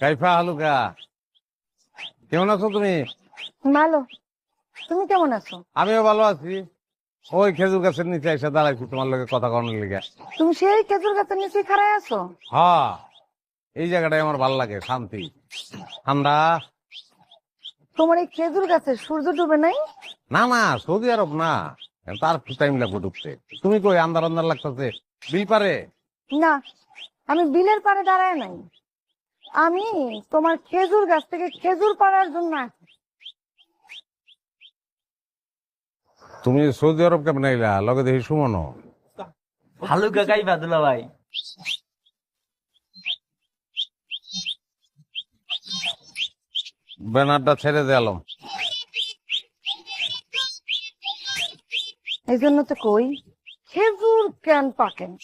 কাইফা হালুকা, কেমন আছো তুমি? ভালো। তুমি কেমন আছো? আমিও ভালো আছি। ওই খেজুর গাছের নিচে এসে দাঁড়াইছি তোমার লগে কথা কনের লিগে। তুমি সেই খেজুর গাছের নিচে খাড়ায় আছো? হ্যাঁ, এই জায়গাটাই আমার ভালো লাগে, শান্তি ঠান্ডা। তোমার এই খেজুর গাছে সূর্য ডুবে নাই? না না, সৌদি আরব না, তার টাইম লাগবে ঢুকতে। তুমি কই আন্দার আন্দার লাগতেছে বিল পারে? না, আমি বিলের পাড়ে দাঁড়ায় নাই। আমি তোমার খেজুর গাছ থেকে খেজুর পাড়ার জন্য আসি। তুমি সৌদি আরব কেমন আইলা? লগে দেখি সুমনও। হালুকা কাইফা দুলা ভাই। ব্যানারটা ছেড়ে দিলাম। এই জন্য তো কই খেজুর কেন পাকে না।